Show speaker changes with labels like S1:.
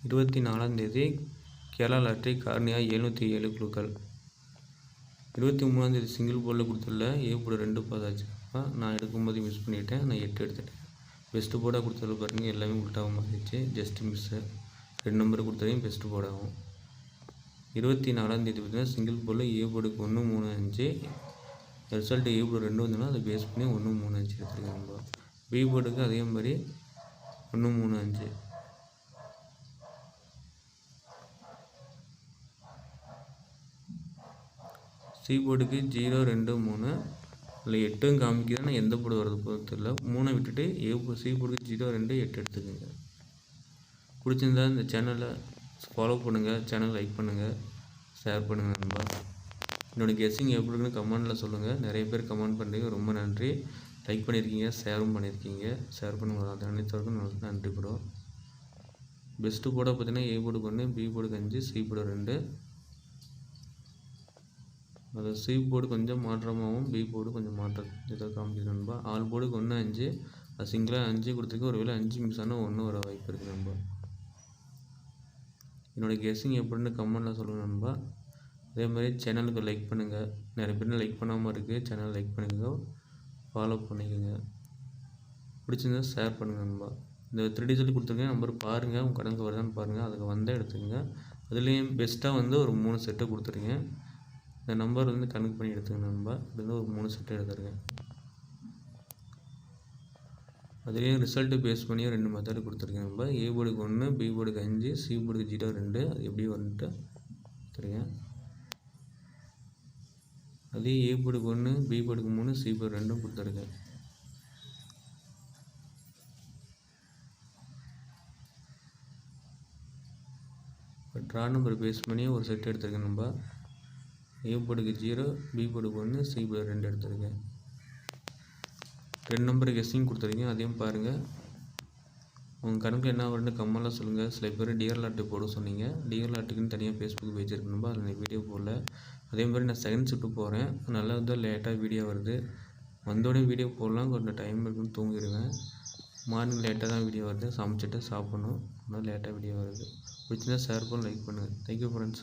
S1: 24ஆம் தேதி Kerala lottery cornea 707 குழுக்கள். 23ஆம் தேதி சிங்கிள் போர்டில் கொடுத்துள்ள ஏ போர்டு 2 பாதாச்சுப்பா. நான் எடுக்கும்போது மிஸ் பண்ணிவிட்டேன். நான் 8 எடுத்துட்டேன். பெஸ்ட்டு போர்டாக கொடுத்தது பாருங்கள், எல்லாமே உள்டாக மாறிடுச்சு. Just miss. 2 நம்பர் கொடுத்ததையும் பெஸ்ட்டு போர்டாகும். 24ஆம் தேதி பார்த்தீங்கன்னா சிங்கிள் போர்டில் ஏ போர்டுக்கு 1, 3, 5 ரிசல்ட்டு ஏ போர்டு 2 வந்தோன்னா அதை பேஸ் பண்ணி 1, 3, 5 எடுத்துருக்கேன் நம்ம. பி போர்டுக்கு அதே மாதிரி 1, 3, 5. சி போர்டுக்கு 0, 2, 3 இல்லை 8 காமிக்கிறேன். நான் எந்த போர்டு வரது பொறுத்து இல்லை. 3 விட்டுட்டு சி போர்டுக்கு 0, 2, 8 எடுத்துக்கோங்க. பிடிச்சிருந்தா இந்த சேனலை ஃபாலோ பண்ணுங்கள், சேனல் லைக் பண்ணுங்கள், ஷேர் பண்ணுங்கள் நண்பா. என்னோடய கெஸ்ஸிங் எப்படி இருக்குன்னு கமெண்டில் சொல்லுங்கள். நிறைய பேர் கமெண்ட் பண்ணுறீங்க, ரொம்ப நன்றி. லைக் பண்ணியிருக்கீங்க, ஷேரும் பண்ணியிருக்கீங்க. ஷேர் பண்ணுங்கள், அனைத்தவருக்கும் நன்றி ப்ரோ. பெஸ்ட்டு போர்டாக பார்த்தீங்கன்னா ஏ போர்டுக்கு 1, பி போர்டுக்கு 5, சி போர்டு 2. அது சி போர்டு கொஞ்சம் மாற்றமாகவும் பி போர்டு கொஞ்சம் மாற்றம் இதை காமிக்குது நண்பா. ஆல் போர்டுக்கு 1, 5 அது சிங்கிளாக 5 கொடுத்துருக்கு. ஒருவேளை 5 மிஸ் ஆனால் 1 வர வாய்ப்பு இருக்குது நண்பா. என்னோடய கெஸ்ஸிங் எப்படின்னு கமெண்டில் சொல்லுங்கள் நண்பா. அதே மாதிரி சேனலுக்கு லைக் பண்ணுங்கள். நிறைய பேர் லைக் பண்ணாமல் இருக்குது. சேனல் லைக் பண்ணிக்கோங்க, ஃபாலோ பண்ணிக்கோங்க. பிடிச்சிருந்தா ஷேர் பண்ணுங்கள் நண்பா. இந்த 3 டிஜிட் கொடுத்துருக்கேன் நம்பர் பாருங்கள், உங்கள் கணக்கு வருதான்னு பாருங்கள். அதுக்கு வந்தால் எடுத்துக்கோங்க. அதுலேயும் பெஸ்ட்டாக வந்து ஒரு 3 செட்டு கொடுத்துருக்கேன். இந்த நம்பர் வந்து கணக்கு பண்ணி எடுத்துங்க நண்பா. இது ஒரு 3 செட்டு எடுத்துருக்கேன். அதுலேயும் ரிசல்ட்டு பேஸ் பண்ணி 2 மெத்தடு கொடுத்துருக்கேன் நண்பா. ஏ போர்டுக்கு 1, பி போர்டுக்கு 5, சி போர்டுக்கு 0, 2 அது எப்படி வந்துட்டு கொடுத்துருக்கேன். அதே ஏ போர்டுக்கு 1, பி போர்டுக்கு 3, சி போர்டு 2 கொடுத்துருக்கேன். இப்போ ட்ரா நம்பர் பேஸ் பண்ணி ஒரு செட் எடுத்துருக்கேன் நண்பா. ஏ போர்டுக்கு 0, பி போர்டுக்கு 1, சி போர்டு 2 எடுத்துருக்கேன். 2 நம்பர் கெஸ்ஸிங் கொடுத்துருக்கேன், அதையும் பாருங்கள். உங்கள் கணக்கு என்ன வரும்னு கமெண்ட்லாம் சொல்லுங்கள். சில பேர் டிஆர் லாட்டு போட சொன்னீங்க. டிஆர் லாட்டுக்குன்னு தனியாக ஃபேஸ்புக் பேஜ் இருக்கு நண்பா, அதில் நான் வீடியோ போடல. அதே மாதிரி நான் செகண்ட் ஷிஃப்ட்டு போகிறேன். நல்லா இருந்தால் லேட்டாக வீடியோ வருது. வந்தோடனே வீடியோ போடலாம், கொஞ்சம் டைம் இருக்குன்னு தூங்கிடுவேன். மார்னிங் லேட்டாக தான் வீடியோ வருது. சமைச்சிட்டு சாப்பிட்ணும், அதனால் லேட்டாக வீடியோ வருது. பிடிச்சிருந்தா ஷேர் பண்ணி லைக் பண்ணுங்கள். Thank you friends.